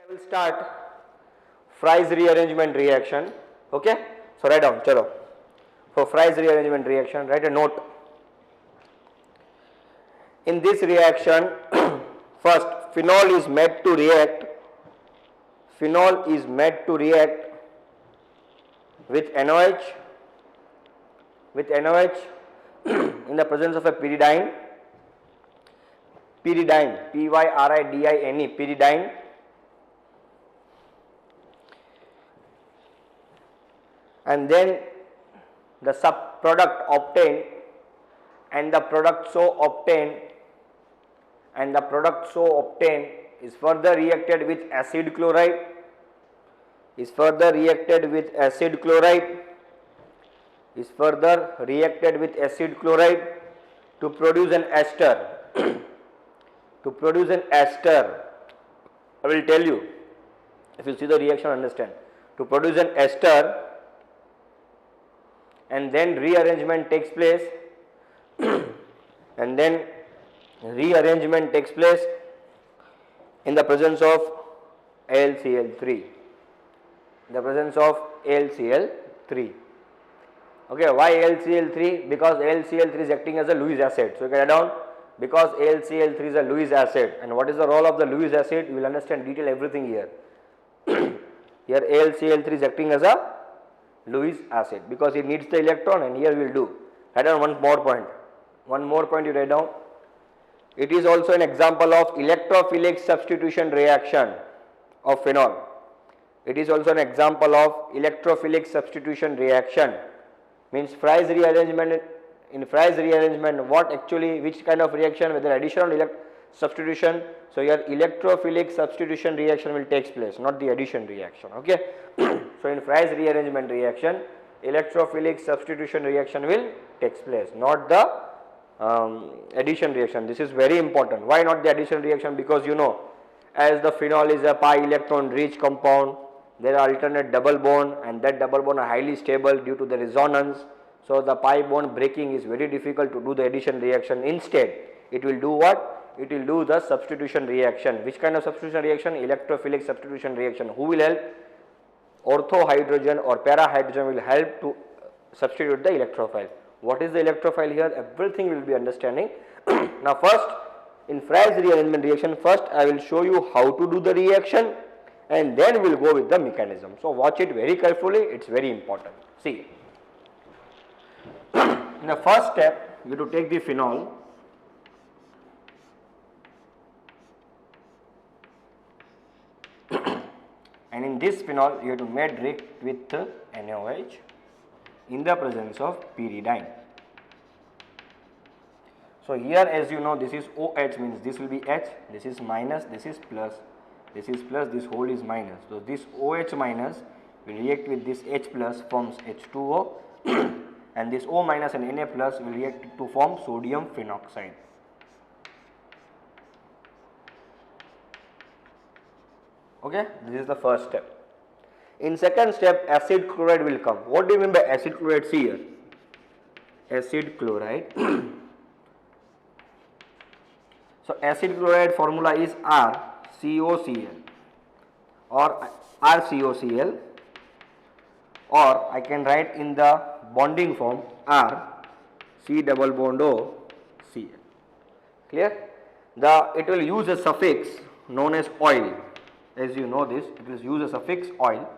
I will start Fry's rearrangement reaction. Okay, so write down, chalo. For Fry's rearrangement reaction, write a note. In this reaction, first phenol is made to react. Phenol is made to react with NOH in the presence of a pyridine. Pyridine, Pyridine, pyridine. And then the subproduct obtained and the product so obtained is further reacted with acid chloride, to produce an ester. I will tell you, if you see the reaction, understand. To produce an ester, and then rearrangement takes place in the presence of AlCl3. Okay, why AlCl3? Because AlCl3 is acting as a Lewis acid. So you can write down, because AlCl3 is a Lewis acid. And what is the role of the Lewis acid? You will understand detail everything here. Here AlCl3 is acting as a Lewis acid because it needs the electron, and here we will do. Write down one more point you write down. It is also an example of electrophilic substitution reaction of phenol. Means Fry's rearrangement. In Fry's rearrangement, which kind of reaction, whether addition or substitution? So here electrophilic substitution reaction will take place, not the addition reaction. Okay. So in Fry's rearrangement reaction, electrophilic substitution reaction will take place, not the addition reaction. This is very important. Why not the addition reaction? Because you know, as the phenol is a pi electron rich compound, there are alternate double bond, and that double bond are highly stable due to the resonance. So the pi bond breaking is very difficult to do the addition reaction. Instead, it will do what? It will do the substitution reaction. Which kind of substitution reaction? Electrophilic substitution reaction. Who will help? Ortho hydrogen or para hydrogen will help to substitute the electrophile. What is the electrophile here? Everything we will be understanding. Now first, in Fry's rearrangement reaction, first I will show you how to do the reaction, and then we will go with the mechanism. So watch it very carefully, it is very important. See, in the first step, you have to take the phenol, and in this phenol you have to make react with NaOH in the presence of pyridine. So here, as you know, this is OH, means this will be H, this is minus, this is plus, this whole is minus. So this OH minus will react with this H plus, forms H2O, and this O minus and Na plus will react to form sodium phenoxide. Okay, this is the first step. In second step, acid chloride will come. What do you mean by acid chloride? See here, acid chloride. So acid chloride formula is RCOCl or RCOCl, or I can write in the bonding form RC double bond O Cl. Clear? It will use a suffix known as oil. As you know this, it will use a suffix oil,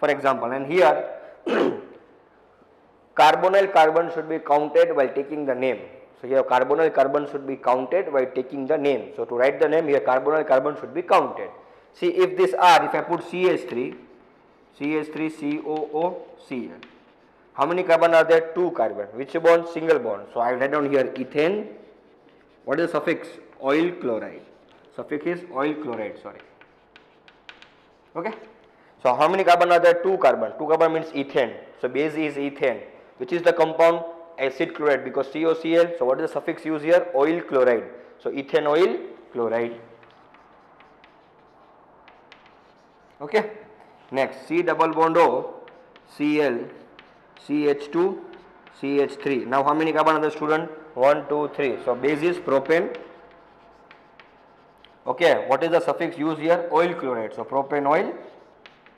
for example, and here carbonyl carbon should be counted while taking the name. So here carbonyl carbon should be counted while taking the name. So to write the name here, carbonyl carbon should be counted. See, if this R, if I put CH3, COOCl, how many carbon are there? 2 carbon. Which bond? Single bond. So I write down here ethane. What is the suffix? Oil chloride. Suffix is oil chloride, sorry. Okay. So how many carbon are there? 2 carbon. 2 carbon means ethane. So base is ethane. Which is the compound? Acid chloride, because COCl. So what is the suffix used here? Oil chloride. So ethane oil chloride. Okay. Next, C double bond O, Cl, CH2, CH3. Now how many carbon are there, student? 1, 2, 3. So base is propane. Okay, what is the suffix used here? Oil chloride. So propanoyl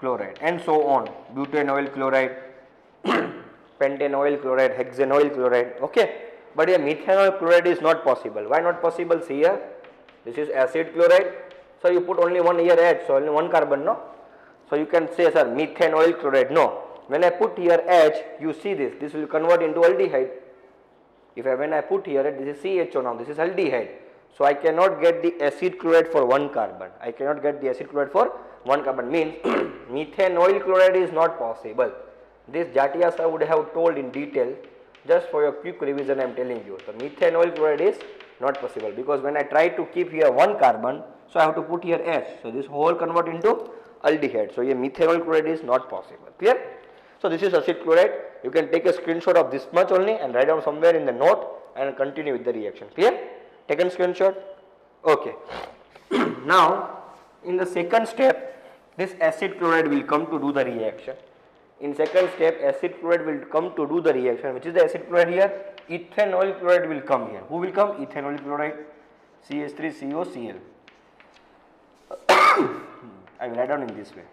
chloride and so on. Butanoyl chloride, pentanoyl chloride, hexanoyl chloride. Okay, but here methanoyl chloride is not possible. Why not possible? See here, this is acid chloride. So you put only one here H, so only one carbon, no? So you can say, sir, methanoyl chloride. No. When I put here H, you see this will convert into aldehyde. When I put here, this is CHO now, this is aldehyde. So I cannot get the acid chloride for one carbon. I cannot get the acid chloride for one carbon, means methanoyl chloride is not possible. This Jatia sir would have told in detail. Just for your quick revision I am telling you. So methanoyl chloride is not possible, because when I try to keep here one carbon, so I have to put here H. So this whole convert into aldehyde. So here methanoyl chloride is not possible. Clear? So this is acid chloride. You can take a screenshot of this much only and write down somewhere in the note and continue with the reaction. Clear? Taken screenshot? Okay. Now in the second step, this acid chloride will come to do the reaction. In second step, acid chloride will come to do the reaction. Which is the acid chloride here? Ethanoyl chloride will come here. Who will come? Ethanoyl chloride. CH3COCl. I will write down in this way.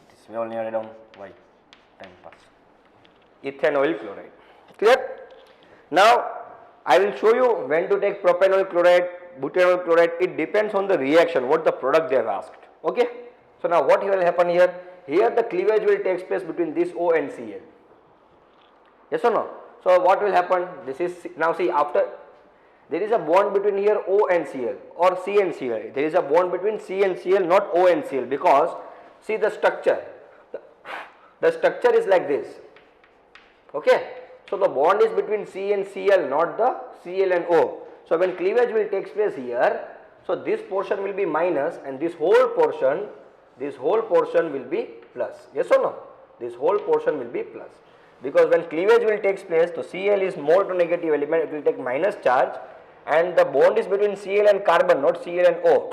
This way only I write down. Why? Time pass. Ethanoyl chloride. Clear? Now I will show you when to take propanoyl chloride, butanoyl chloride. It depends on the reaction, what the product they have asked. Okay? So now what will happen here? Here the cleavage will take place between this O and Cl. Yes or no? So what will happen? This is, now see, after there is a bond between here O and Cl or C and Cl. There is a bond between C and Cl, not O and Cl, because see the structure. The structure is like this. Okay? So the bond is between C and Cl, not the Cl and O. So when cleavage will take place here, so this portion will be minus and this whole portion will be plus. Yes or no? This whole portion will be plus. Because when cleavage will take place, so Cl is more to negative element, it will take minus charge, and the bond is between Cl and carbon, not Cl and O.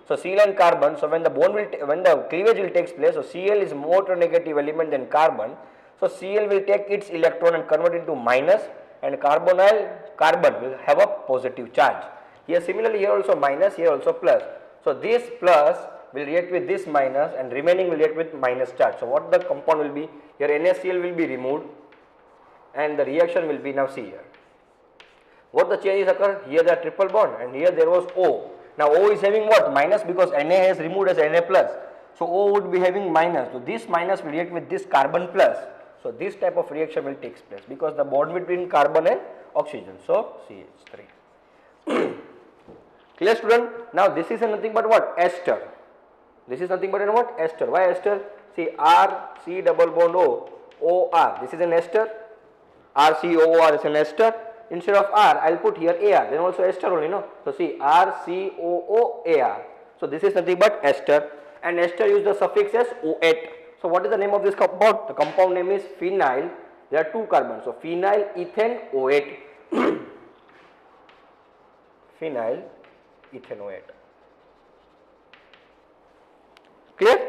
So Cl and carbon, so when the cleavage will take place, so Cl is more to negative element than carbon. So Cl will take its electron and convert into minus, and carbon will have a positive charge. Here similarly, here also minus, here also plus. So this plus will react with this minus and remaining will react with minus charge. So what the compound will be? Here NaCl will be removed and the reaction will be, now see here. What the changes occur? Here the triple bond and here there was O. Now O is having what? Minus, because Na has removed as Na plus. So O would be having minus. So this minus will react with this carbon plus. So this type of reaction will take place because the bond between carbon and oxygen. So CH3. Clear, student? Now this is nothing but what? Ester. This is nothing but what? Ester. Why ester? See, R, C double bond O, O, R. This is an ester. R, C, O, R is an ester. Instead of R, I will put here AR. Then also ester only, no? So see, R, C, O, O, AR. So this is nothing but ester. And ester use the suffix as O8. So what is the name of this compound? The compound name is phenyl. There are two carbons. So phenyl ethane O8. Phenyl ethanoate. Clear?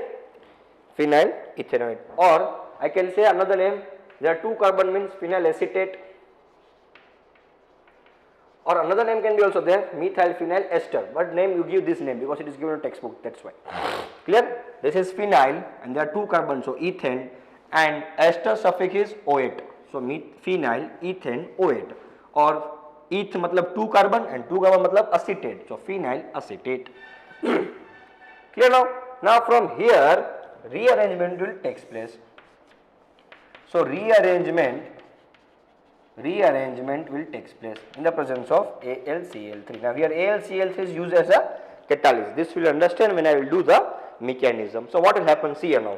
Phenyl ethanoate. Or I can say another name. There are two carbon, means phenyl acetate. Or another name can be also there, methyl phenyl ester. But name you give this name because it is given in textbook. That's why. Clear? This is phenyl and there are two carbons. So ethane and ester suffix is O8. So phenyl ethane O8. Or eth matlab two carbon and two carbon matlab acetate. So phenyl acetate. Clear now? Now from here rearrangement will take place. So rearrangement will take place in the presence of AlCl3. Now here AlCl3 is used as a catalyst. This will understand when I will do the mechanism. So what will happen? See here now.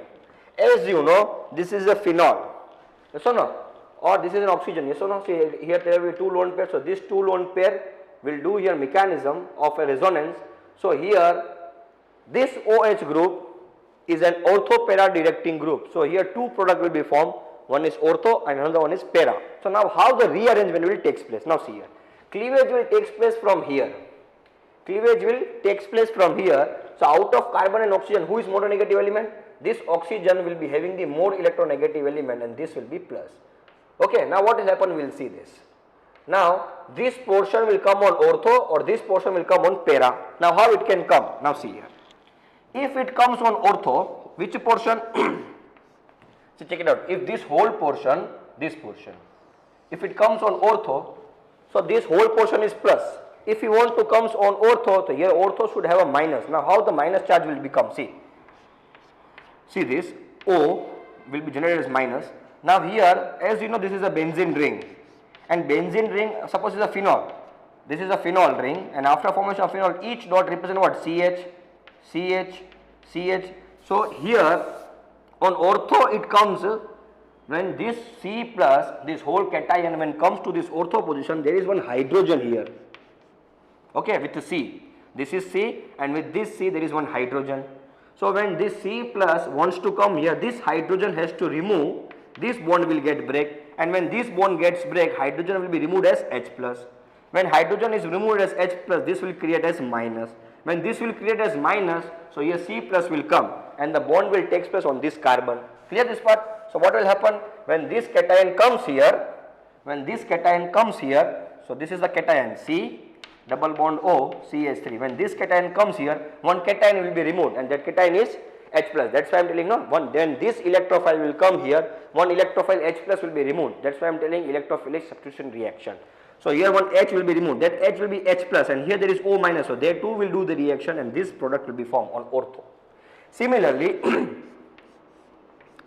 As you know, this is a phenol. Yes or no? Or this is an oxygen. Yes or no? See here there will be two lone pairs. So this two lone pair will do here mechanism of a resonance. So here this OH group is an ortho-para directing group. So here two product will be formed. One is ortho and another one is para. So now how the rearrangement will take place? Now see here. Cleavage will take place from here. Cleavage will take place from here. So out of carbon and oxygen, who is more negative element? This oxygen will be having the more electronegative element and this will be plus. Okay, now what will happen? We will see this. Now this portion will come on ortho or this portion will come on para. Now how it can come? Now see here. If it comes on ortho, which portion? So check it out. If this whole portion, this portion, if it comes on ortho, so this whole portion is plus. If you want to comes on ortho, so here ortho should have a minus. Now how the minus charge will become? See this O will be generated as minus. Now here, as you know, this is a benzene ring, and benzene ring, suppose is a phenol. This is a phenol ring, and after formation of phenol, each dot represent what? CH, CH, CH. So here on ortho it comes when this C plus this whole cation when comes to this ortho position, there is one hydrogen here. Okay, with the C. This is C, and with this C there is one hydrogen. So when this C plus wants to come here, this hydrogen has to remove, this bond will get break, and when this bond gets break, hydrogen will be removed as H plus. When hydrogen is removed as H plus, this will create as minus. When this will create as minus, so here C plus will come and the bond will take place on this carbon. Clear this part? So what will happen when this cation comes here? When this cation comes here, so this is the cation C double bond O CH3. When this cation comes here, one cation will be removed and that cation is H plus. That's why I am telling no one. Then this electrophile will come here. One electrophile H plus will be removed. That's why I am telling electrophilic substitution reaction. So here one H will be removed. That H will be H plus, and here there is O minus. So they too will do the reaction, and this product will be formed on ortho. Similarly,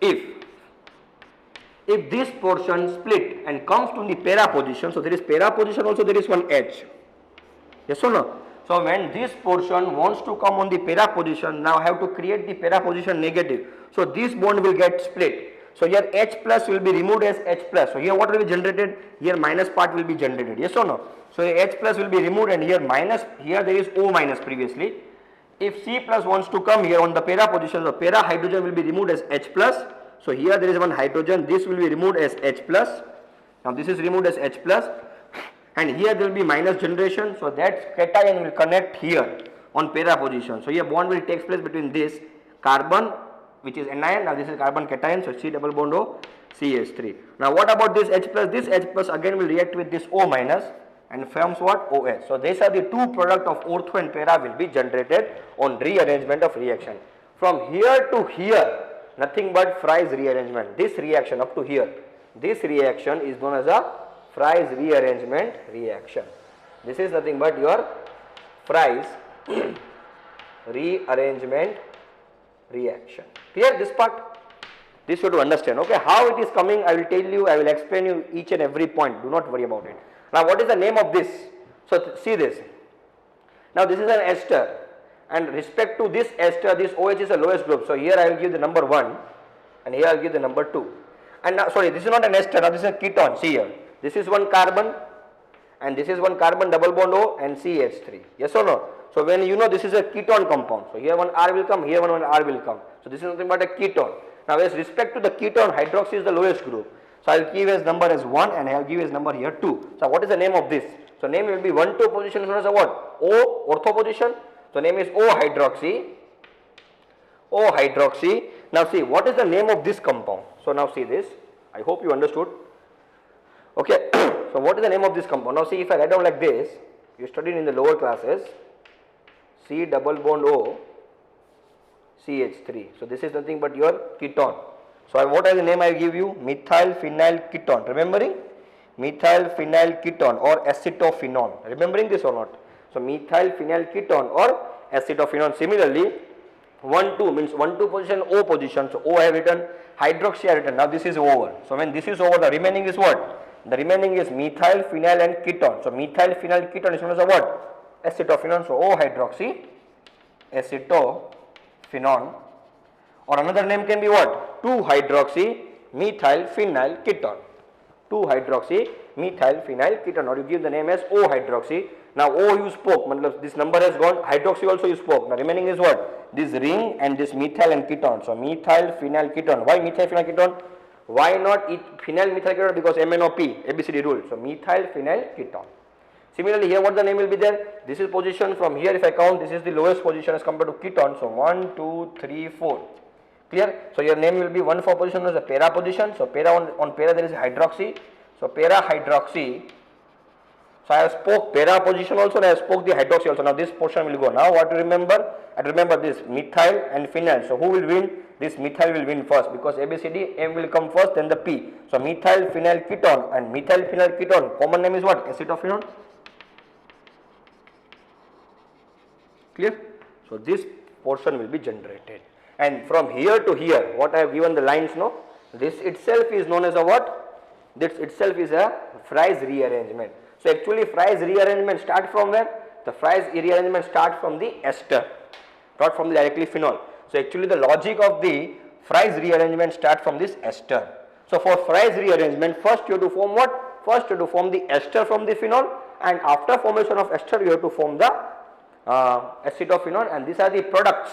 if this portion split and comes to the para position, so there is para position also, there is one H. Yes or no? So when this portion wants to come on the para position, now I have to create the para position negative. So this bond will get split. So here H plus will be removed as H plus. So here what will be generated? Here minus part will be generated. Yes or no? So here H plus will be removed and here minus, here there is O minus previously. If C plus wants to come here on the para position, so para hydrogen will be removed as H plus. So here there is one hydrogen, this will be removed as H plus. Now this is removed as H plus. And here there will be minus generation, so that cation will connect here on para position. So here bond will take place between this carbon, which is anion. Now this is carbon cation, so C double bond O CH3. Now what about this H plus? This H plus again will react with this O minus and forms what? OH. So these are the two products of ortho and para will be generated on rearrangement of reaction. From here to here, nothing but Fry's rearrangement. This reaction up to here, this reaction is known as a Fry's rearrangement reaction. This is nothing but your Fry's rearrangement reaction. Clear this part? This you have to understand. Okay, how it is coming, I will tell you, I will explain you each and every point. Do not worry about it. Now what is the name of this? So see this. Now this is an ester, and respect to this ester, this OH is the lowest group. So here I will give the number 1 and here I will give the number 2. And now sorry, this is not an ester, now this is a ketone. See here. This is one carbon and this is one carbon double bond O and CH3. Yes or no? So when you know this is a ketone compound, so here one R will come, here one R will come. So this is nothing but a ketone. Now with respect to the ketone, hydroxy is the lowest group. So I will give his number as 1 and I will give his number here 2. So what is the name of this? So name will be 1, 2 position known as a what? O ortho position. So name is O hydroxy. O hydroxy. Now see what is the name of this compound? So now see this. I hope you understood. Okay. So what is the name of this compound? Now see, if I write down like this, you studied in the lower classes, C double bond O CH3. So this is nothing but your ketone. So what is the name I give you? Methyl phenyl ketone. Remembering? Methyl phenyl ketone or acetophenone. Remembering this or not? So methyl phenyl ketone or acetophenone. Similarly, 1, 2 means 1, 2 position, O position. So O I have written, hydroxy I have written. Now this is over. So when this is over, the remaining is what? The remaining is methyl phenyl and ketone. So methyl phenyl ketone is known as a what? Acetophenone. So O hydroxy acetophenone, or another name can be what? 2 hydroxy methyl phenyl ketone. 2 hydroxy methyl phenyl ketone, or you give the name as O hydroxy. Now O you spoke, this number has gone, hydroxy also you spoke. Now remaining is what? This ring and this methyl and ketone. So methyl phenyl ketone. Why methyl phenyl ketone? Why not phenyl methyl ketone? Because MnO ABCD rule. So methyl phenyl ketone. Similarly here what the name will be there? This is position from here, if I count, this is the lowest position as compared to ketone. So 1, 2, 3, 4. Clear? So your name will be 1 for position as a para position. So para on para there is hydroxy. So para hydroxy So I have spoke para position also and I have spoke the hydroxy also. Now this portion will go. Now what to remember? And remember this methyl and phenyl. So who will win? This methyl will win first because ABCD, M will come first, then the P. So methyl phenyl ketone, and methyl phenyl ketone common name is what? Acetophenone. Clear? So this portion will be generated, and from here to here what I have given the lines, no, this itself is known as a what? This itself is a Fries rearrangement. So actually Fries rearrangement start from where? The Fries rearrangement start from the ester, not from the directly phenol. So actually the logic of the Fries rearrangement start from this ester. So for Fries rearrangement, first you have to form what? First you have to form the ester from the phenol, and after formation of ester you have to form the acetophenone, and these are the products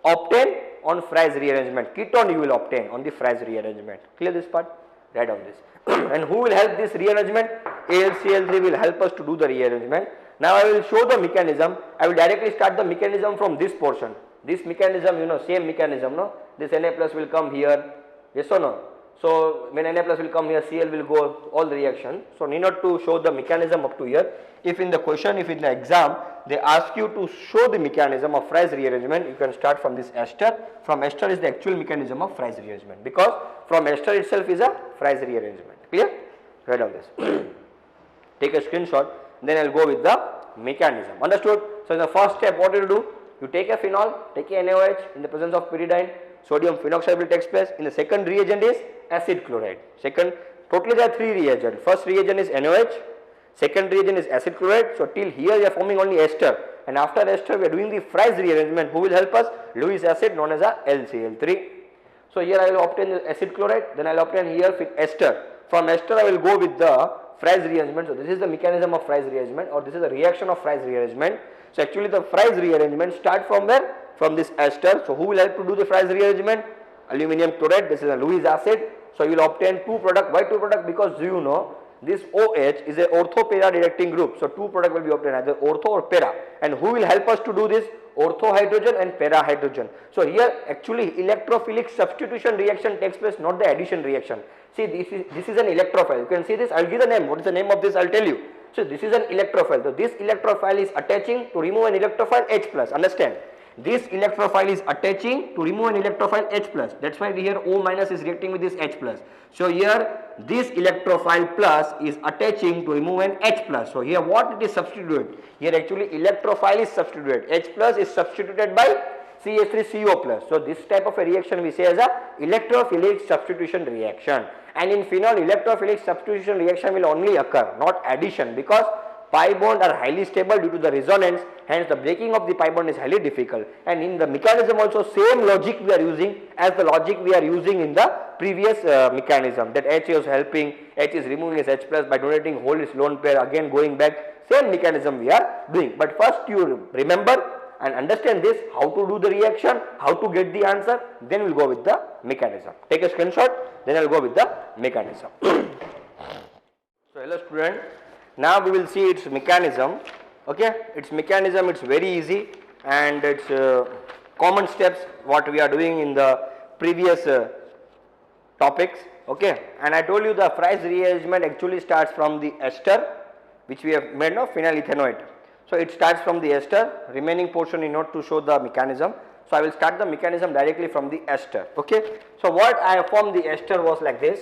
obtained on Fries rearrangement. Ketone you will obtain on the Fries rearrangement. Clear this part? Write down this. And who will help this rearrangement? AlCl3 will help us to do the rearrangement. Now I will show the mechanism. I will directly start the mechanism from this portion. This mechanism, you know, same mechanism, no? This Na plus will come here, yes or no? So when Na plus will come here, Cl will go, all the reaction. So need not to show the mechanism up to here. If in the question, if in the exam, they ask you to show the mechanism of Fries rearrangement, you can start from this ester. From ester is the actual mechanism of Fries rearrangement, because from ester itself is a Fries rearrangement. Clear? Write down this. Take a screenshot, then I will go with the mechanism. Understood? So in the first step, what you do? You take a phenol, take a NaOH in the presence of pyridine, sodium phenoxide will take place. In the second reagent is acid chloride. Second, totally there are three reagents. First reagent is NaOH, second reagent is acid chloride. So till here we are forming only ester, and after ester we are doing the Fries rearrangement. Who will help us? Lewis acid, known as a LCl3. So here I will obtain the acid chloride, then I will obtain here ester. From ester I will go with the Fries rearrangement. So this is the mechanism of Fries rearrangement, or this is the reaction of Fries rearrangement. So actually the Fries rearrangement start from where? From this ester. So who will help to do the Fries rearrangement? Aluminium chloride. This is a Lewis acid. So you will obtain two product. Why two product? Because you know this OH is a ortho-para directing group. So two product will be obtained, either ortho or para. And who will help us to do this? Ortho hydrogen and para hydrogen. So here actually electrophilic substitution reaction takes place, not the addition reaction. See, this is an electrophile. You can see this. I will give the name. What is the name of this? I will tell you. So this is an electrophile. So this electrophile is attaching to remove an electrophile H plus. Understand? This electrophile is attaching to remove an electrophile H plus. That's why here O minus is reacting with this H plus. So here this electrophile plus is attaching to remove an H plus. So here what it is substituted? Here actually electrophile is substituted. H plus is substituted by CH3CO plus. So this type of a reaction we say as a electrophilic substitution reaction. And in phenol, electrophilic substitution reaction will only occur, not addition, because pi bond are highly stable due to the resonance, hence the breaking of the pi bond is highly difficult. And in the mechanism also same logic we are using as the logic we are using in the previous mechanism, that H is helping, H is removing its H plus by donating whole its lone pair, again going back, same mechanism we are doing. But first you remember and understand this, how to do the reaction, how to get the answer, then we will go with the mechanism. Take a screenshot, then I will go with the mechanism. So hello student, now we will see its mechanism. Okay, its mechanism, it's very easy, and its common steps what we are doing in the previous topics. Okay, and I told you the Fries rearrangement actually starts from the ester, which we have made of phenylethanoate. So it starts from the ester, remaining portion is not to show the mechanism. So I will start the mechanism directly from the ester. Okay. So what I have formed the ester was like this.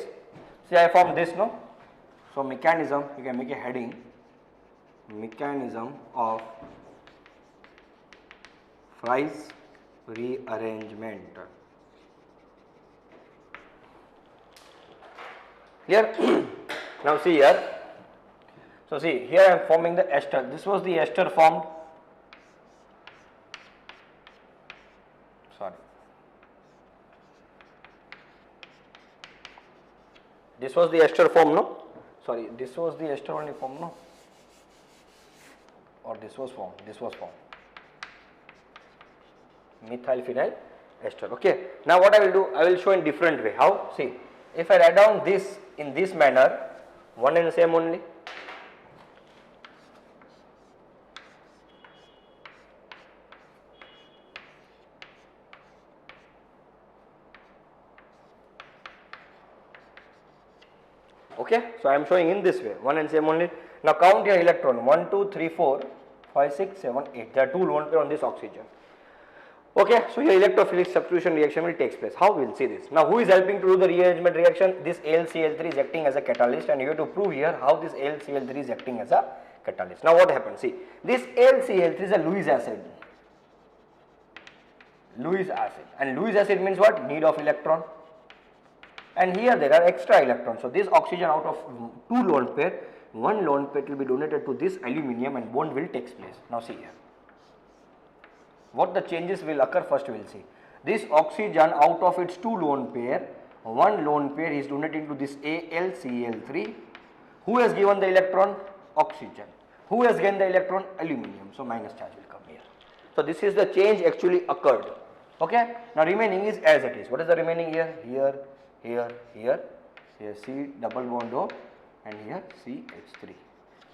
See, I formed this, no. So mechanism, you can make a heading, mechanism of Fries rearrangement. Clear? Now see here. So see, here I am forming the ester. This was the ester formed. Sorry. This was the ester formed, no? Sorry, this was the ester only formed, no? Or this was formed. This was formed. Methyl phenyl ester. Okay. Now what I will do? I will show in different way. How? See, if I write down this in this manner, one and the same only. Okay, so I am showing in this way, one and same only. Now count your electron 1, 2, 3, 4, 5, 6, 7, 8. There are 2 lone pair on this oxygen. Okay, so your electrophilic substitution reaction will take place. How we will see this? Now who is helping to do the rearrangement reaction? This AlCl3 is acting as a catalyst, and you have to prove here how this AlCl3 is acting as a catalyst. Now what happens? See, this AlCl3 is a Lewis acid. Lewis acid, and Lewis acid means what? Need of electron. And here there are extra electrons. So this oxygen, out of 2 lone pair, 1 lone pair will be donated to this aluminium and bond will take place. Now see here. What the changes will occur first we will see. This oxygen, out of its 2 lone pair, 1 lone pair is donating to this AlCl3. Who has given the electron? Oxygen. Who has gained the electron? Aluminium. So minus charge will come here. So this is the change actually occurred. Okay. Now remaining is as it is. What is the remaining here? Here, here, here. Here C double bond O and here CH3.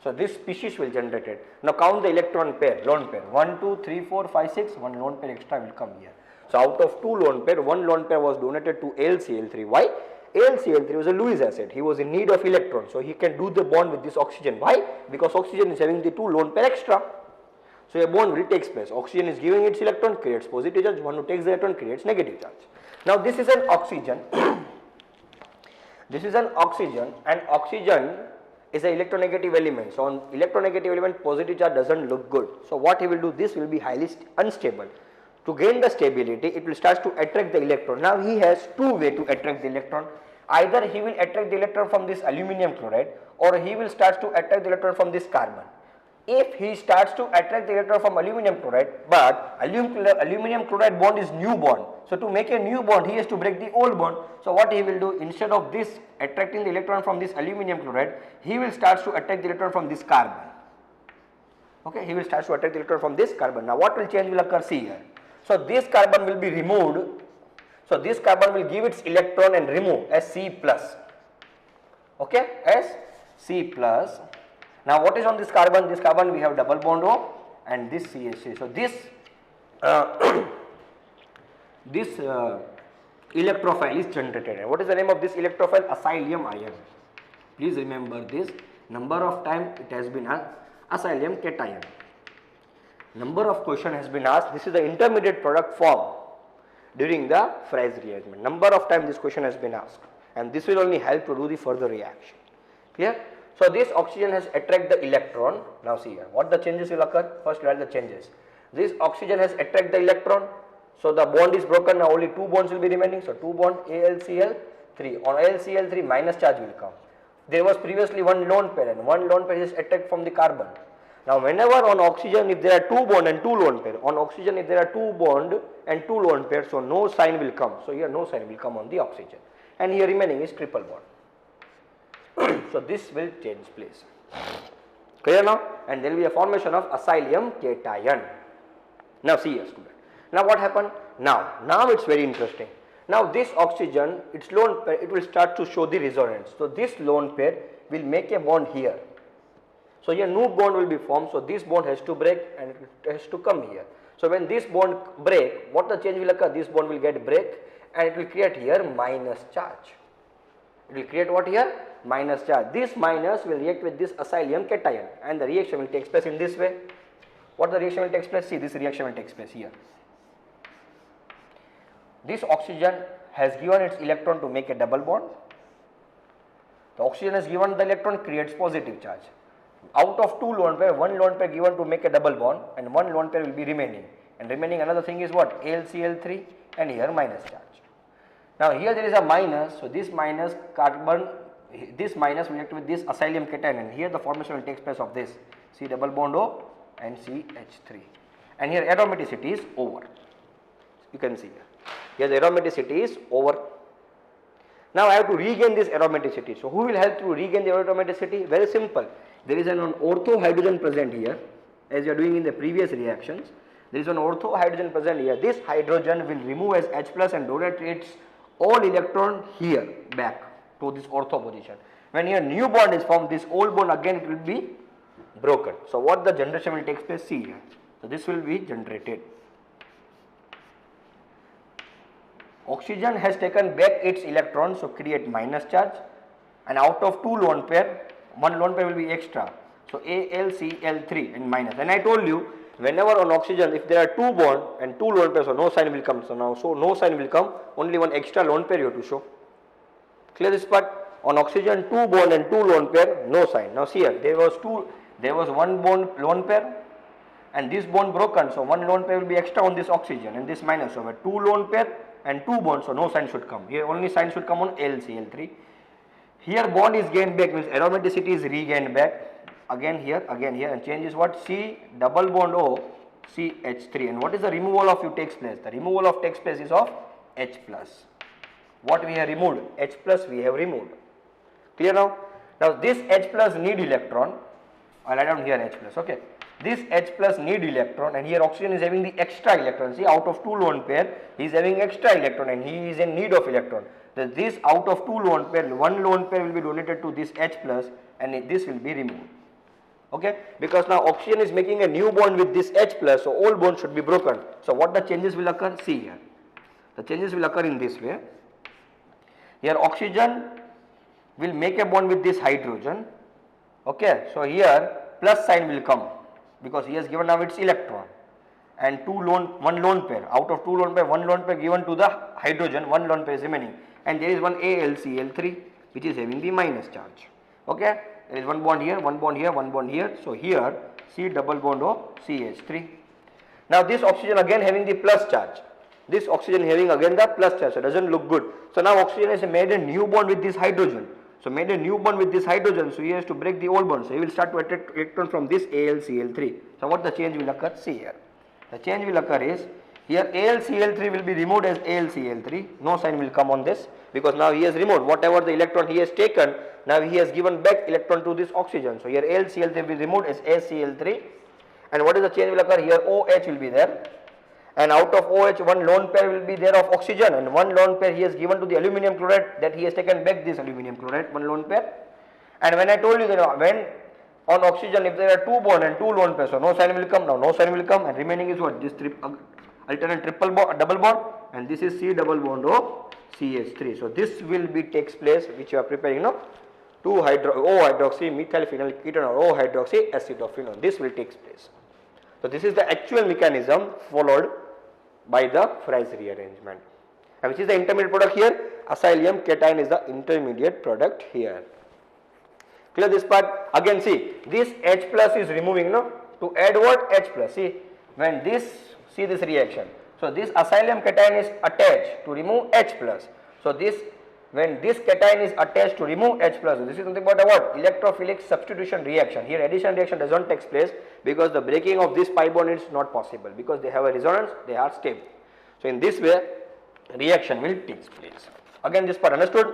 So this species will generate it. Now count the electron pair, lone pair. 1, 2, 3, 4, 5, 6. 1 lone pair extra will come here. So out of 2 lone pair, 1 lone pair was donated to AlCl3. Why? AlCl3 was a Lewis acid. He was in need of electrons, so he can do the bond with this oxygen. Why? Because oxygen is having the 2 lone pair extra. So a bond will take place. Oxygen is giving its electron, creates positive charge. One who takes the electron creates negative charge. Now this is an oxygen. This is an oxygen, and oxygen is an electronegative element. So on electronegative element, positive charge doesn't look good. So what he will do? This will be highly unstable. To gain the stability, it will start to attract the electron. Now he has 2 ways to attract the electron. Either he will attract the electron from this aluminum chloride, or he will start to attract the electron from this carbon. If he starts to attract the electron from aluminum chloride, but aluminum chloride bond is new bond. So to make a new bond, he has to break the old bond. So what he will do, instead of this attracting the electron from this aluminum chloride, he will start to attract the electron from this carbon. Okay, he will start to attract the electron from this carbon. Now what will change will occur? See here. So this carbon will be removed. So this carbon will give its electron and remove as C plus. Okay, as C plus. Now what is on this carbon? This carbon we have double bond O and this CH3. So this electrophile is generated. And what is the name of this electrophile? Acylium ion. Please remember this. Number of time it has been asked. Acylium cation. Number of question has been asked. This is the intermediate product form during the Fries rearrangement. Number of time this question has been asked, and this will only help to do the further reaction. Clear? So this oxygen has attract the electron. Now see here, what the changes will occur? First write the changes. This oxygen has attract the electron. So the bond is broken. Now only 2 bonds will be remaining. So 2 bond AlCl3. On AlCl3 minus charge will come. There was previously 1 lone pair, and 1 lone pair is attract from the carbon. Now whenever on oxygen, if there are 2 bond and 2 lone pair, on oxygen if there are 2 bond and 2 lone pair, so no sign will come. So here no sign will come on the oxygen, and here remaining is triple bond. So this will change place. Clear now? And there will be a formation of acylium cation. Now see here student. Now what happened? Now it's very interesting. Now this oxygen, its lone pair, it will start to show the resonance. So this lone pair will make a bond here. So here new bond will be formed. So this bond has to break and it has to come here. So when this bond break, what the change will occur? This bond will get break and it will create here minus charge. It will create what here? Minus charge. This minus will react with this acylium cation, and the reaction will take place in this way. What the reaction will take place? See, this reaction will take place here. This oxygen has given its electron to make a double bond. The oxygen has given the electron, creates positive charge. Out of 2 lone pair, 1 lone pair given to make a double bond, and 1 lone pair will be remaining. And remaining another thing is what? AlCl3, and here minus charge. Now here there is a minus, so this minus carbon, this minus will react with this acylium cation, and here the formation will take place of this C double bond O and CH3. And here aromaticity is over. You can see here the aromaticity is over. Now I have to regain this aromaticity. So who will help to regain the aromaticity? Very simple. There is an ortho hydrogen present here, as you are doing in the previous reactions. There is an ortho hydrogen present here. This hydrogen will remove as H plus and donate its all electron here back to this ortho position. When here new bond is formed, this old bond again it will be broken. So what the generation will take place? See here. So this will be generated. Oxygen has taken back its electron, so create minus charge, and out of 2 lone pair, 1 lone pair will be extra. So AlCl3 and minus. And I told you, whenever on oxygen, if there are two bond and two lone pairs, so no sign will come. So now, so no sign will come, only one extra lone pair you have to show. Clear this part? On oxygen, two bond and two lone pair, no sign. Now see here, there was one bond lone pair, and this bond broken, so one lone pair will be extra on this oxygen and this minus. So two lone pair and two bonds, so no sign should come. Here only sign should come on AlCl3. Here bond is gained back, means aromaticity is regained back. Again here, and change is what? C double bond O CH3. And what is the removal of you takes place? The removal of takes place is of H plus. What we have removed? H plus we have removed. Clear now? Now this H plus need electron. I'll write down here H plus. Okay. This H plus need electron, and here oxygen is having the extra electron. See, out of two lone pair, he is having extra electron and he is in need of electron. So this out of two lone pair, one lone pair will be donated to this H plus and this will be removed. Okay, because now oxygen is making a new bond with this H plus, so all bonds should be broken. So what the changes will occur? See here. The changes will occur in this way. Here oxygen will make a bond with this hydrogen. Okay, so here plus sign will come because he has given now its electron, and one lone pair, out of two lone pair, one lone pair given to the hydrogen, one lone pair is remaining, and there is one AlCl3 which is having the minus charge. Okay, there is one bond here, one bond here, one bond here. So here C double bond O CH3. Now this oxygen again having the plus charge. This oxygen having again the plus charge, so it doesn't look good. So now oxygen has made a new bond with this hydrogen. So made a new bond with this hydrogen, so he has to break the old bond. So he will start to attract electron from this AlCl3. So what the change will occur? See here. The change will occur is, here AlCl3 will be removed as AlCl3. No sign will come on this because now he has removed whatever the electron he has taken. Now he has given back electron to this oxygen. So here AlCl3 will be removed as ACl3. And what is the change will occur? Here OH will be there. And out of OH, one lone pair will be there of oxygen, and one lone pair he has given to the aluminum chloride, that he has taken back this aluminum chloride, one lone pair. And when I told you that when on oxygen, if there are two bond and two lone pairs, so no sign will come. Now no sign will come, and remaining is what? This alternate triple bond, double bond, and this is C double bond O CH3. So this will be takes place, which you are preparing now, 2-O-hydroxy methyl phenyl ketone or O-hydroxy acetophenone. This will take place. So this is the actual mechanism followed by the Fries rearrangement. And which is the intermediate product here? Acylium cation is the intermediate product here. Clear this part? Again see, this H plus is removing, no? To add what? H plus. See, when this, see this reaction. So this acylium cation is attached to remove H plus. So this, when this cation is attached to remove H plus, this is something about a what? Electrophilic substitution reaction. Here addition reaction does not take place because the breaking of this pi bond is not possible because they have a resonance, they are stable. So in this way, reaction will take place. Again this part understood?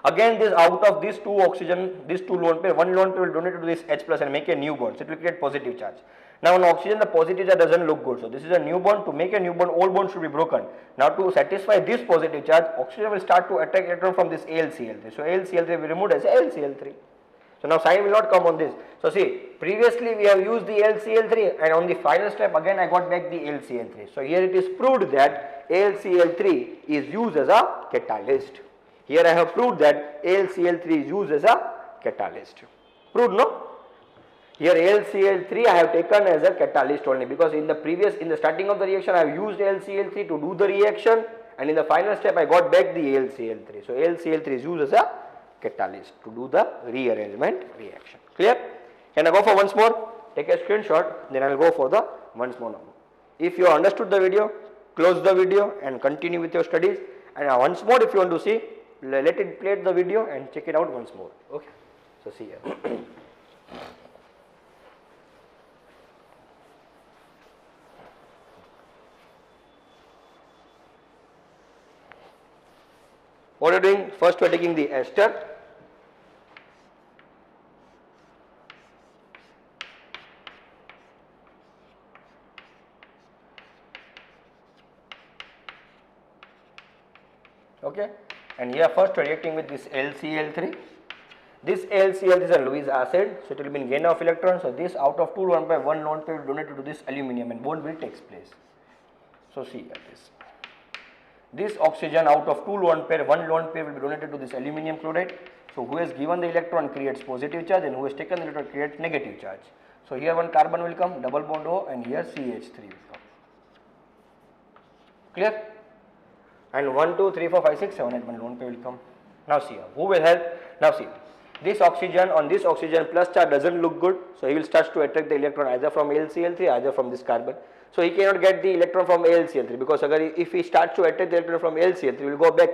Again this out of these two oxygen, these two lone pair, one lone pair will donate to this H plus and make a new bond. So it will create positive charge. Now on oxygen the positive charge doesn't look good. So this is a new bond. To make a new bond, all bonds should be broken. Now to satisfy this positive charge, oxygen will start to attract electron from this AlCl3. So AlCl3 will be removed as AlCl3. So now sign will not come on this. So see, previously we have used the AlCl3 and on the final step again I got back the AlCl3. So here it is proved that AlCl3 is used as a catalyst. Here I have proved that AlCl3 is used as a catalyst. Proved, no? Here AlCl3 I have taken as a catalyst only because in the starting of the reaction I have used AlCl3 to do the reaction, and in the final step I got back the AlCl3. So AlCl3 is used as a catalyst to do the rearrangement reaction. Clear? Can I go for once more? Take a screenshot, then I will go for the once more now. If you understood the video, close the video and continue with your studies. And once more if you want to see, let it play the video and check it out once more. Okay. So see here. What are you doing? First we are taking the ester. Okay, and here first we are reacting with this AlCl3. This AlCl is a Lewis acid, so it will be in gain of electrons. So this out of two lone pair, one lone pair will donated to this aluminum and bond will takes place. So see here this. This oxygen out of two lone pair, one lone pair will be donated to this aluminum chloride. So who has given the electron creates positive charge and who has taken the electron creates negative charge. So here one carbon will come, double bond O, and here CH3 will come. Clear? And 1, 2, 3, 4, 5, 6, 7, 8, 1 lone pair will come. Now see, who will help? Now see, this oxygen on this oxygen plus charge doesn't look good, so he will start to attract the electron either from AlCl3 either from this carbon. So he cannot get the electron from AlCl3 because if he starts to attract the electron from AlCl3, he will go back,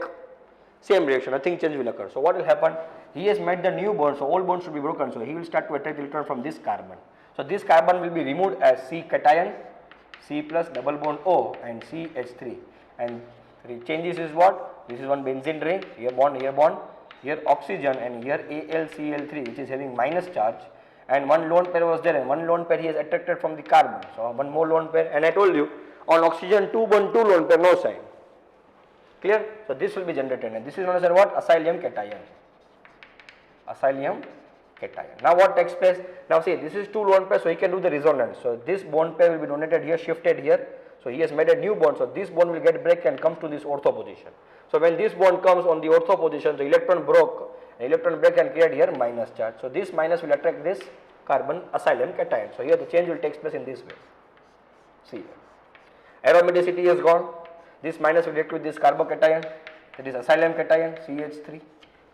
same reaction, nothing change will occur. So what will happen? He has made the new bond, so all bonds should be broken, so he will start to attract the electron from this carbon. So this carbon will be removed as C cation, C plus double bond O and CH3, and the changes is what? This is one benzene ring, here bond, here oxygen, and here AlCl3 which is having minus charge, and one lone pair was there and one lone pair he has attracted from the carbon. So one more lone pair, and I told you on oxygen 2 bond 2 lone pair, no sign. Clear? So this will be generated and this is known as what? Acylium cation. Acylium cation. Now what takes place? Now see, this is 2 lone pair, so he can do the resonance. So this bond pair will be donated here, shifted here. So he has made a new bond, so this bond will get break and come to this ortho position. So when this bond comes on the ortho position, the electron broke, electron break and create here minus charge. So this minus will attract this carbon acylium cation. So here the change will take place in this way. See here. Aromaticity is gone. This minus will react with this carbocation, that is acylium cation, CH3.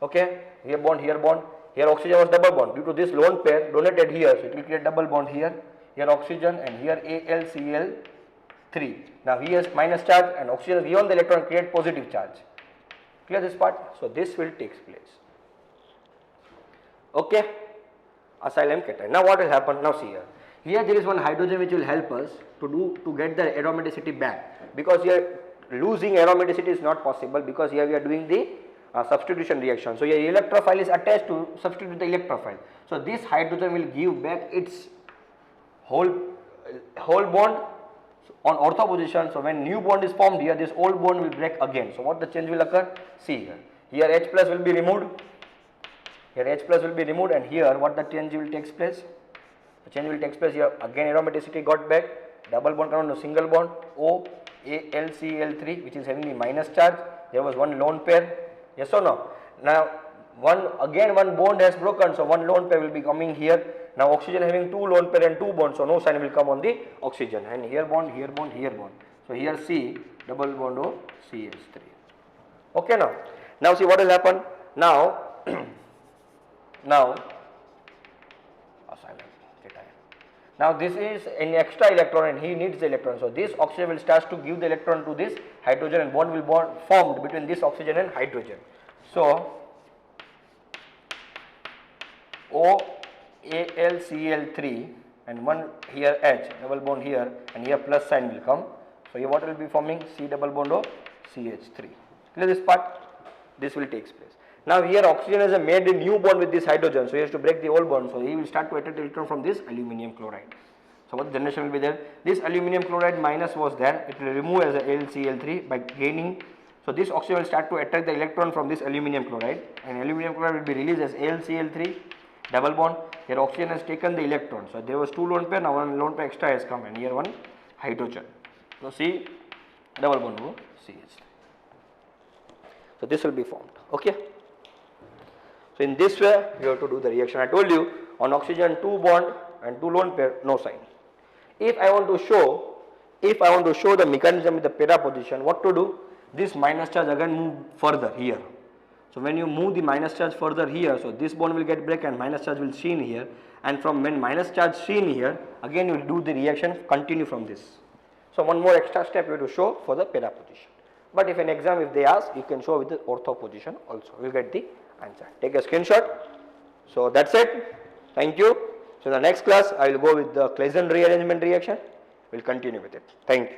Okay, here bond, here bond. Here oxygen was double bond. Due to this lone pair donated here, so it will create double bond here. Here oxygen and here AlCl3. Now he has minus charge and oxygen given the electron create positive charge. Clear this part? So this will take place. Okay, acylium cation. Now what will happen? Now see here. Here there is one hydrogen which will help us to get the aromaticity back, because here losing aromaticity is not possible because here we are doing the substitution reaction. So your electrophile is attached to substitute the electrophile. So this hydrogen will give back its whole bond on ortho position. So when new bond is formed here, this old bond will break again. So what the change will occur? See here. Here H plus will be removed. Here H plus will be removed, and here what the change will take place? The change will take place here. Again aromaticity got back. Double bond come to single bond. O AlCl3 which is having the minus charge. There was one lone pair. Yes or no? Now one bond has broken, so one lone pair will be coming here. Now oxygen having 2 lone pair and 2 bonds, so no sign will come on the oxygen, and here bond, here bond, here bond. So here C double bond O CH3. Okay now. Now see what will happen. Now now this is an extra electron and he needs the electron. So this oxygen will start to give the electron to this hydrogen and bond will be formed between this oxygen and hydrogen. So O AlCl3 and one here H double bond here and here plus sign will come. So here what will be forming? C double bond O CH3. Clear this part? This will take place. Now here oxygen has made a new bond with this hydrogen, so he has to break the old bond. So he will start to attract the electron from this aluminum chloride. So what generation will be there? This aluminum chloride minus was there, it will remove as a AlCl3 by gaining. So this oxygen will start to attract the electron from this aluminum chloride, and aluminum chloride will be released as AlCl3 double bond. Here oxygen has taken the electron. So there was 2 lone pair, now one lone pair extra has come, and here one hydrogen. So C double bond O CH3. So this will be formed. Okay. So in this way you have to do the reaction. I told you on oxygen 2 bond and 2 lone pair, no sign. If I want to show the mechanism with the para position, what to do? This minus charge again move further here. So when you move the minus charge further here, so this bond will get break and minus charge will seen here, and from when minus charge seen here, again you will do the reaction, continue from this. So one more extra step you have to show for the para position. But if an exam, if they ask, you can show with the ortho position also. You will get the answer. Take a screenshot. So that's it. Thank you. So in the next class I will go with the Claisen rearrangement reaction. We will continue with it. Thank you.